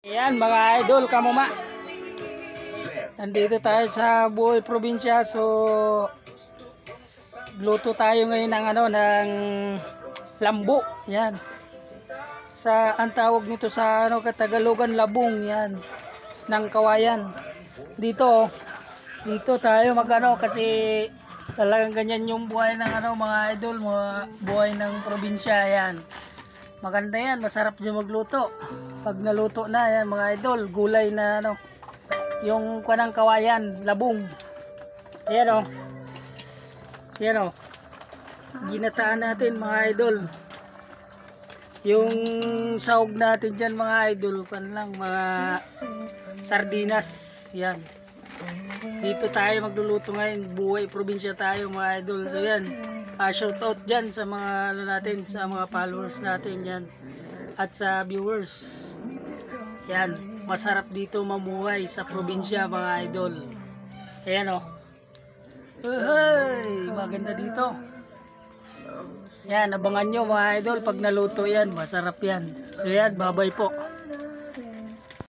Ayan mga idol, kamuma. Nandito tayo sa Buhay Probinsya. So luto tayo ngayon ng ng lambo. Yan. Sa ang tawag nito sa Katagalogan, labong yan ng kawayan. Dito tayo kasi talagang ganyan yung buhay ng mga idol, mga buhay ng probinsya. Yan. Maganda yan, masarap din magluto. Pag naluto na yan mga idol, gulay na yung kanang kawayan, labong. Ayan Ayan ginataan natin mga idol. Yung sahog natin dyan mga idol, mga sardinas. Yan. Dito tayo magluluto ngayon, buhay probinsya tayo mga idol. So yan, shout out dyan sa mga natin, sa mga followers natin yan at sa viewers. Yan, masarap dito mamuhay sa probinsya mga idol. Ayan maganda dito. Yan, abangan nyo mga idol pag naluto yan, masarap yan. So yan, bye bye po.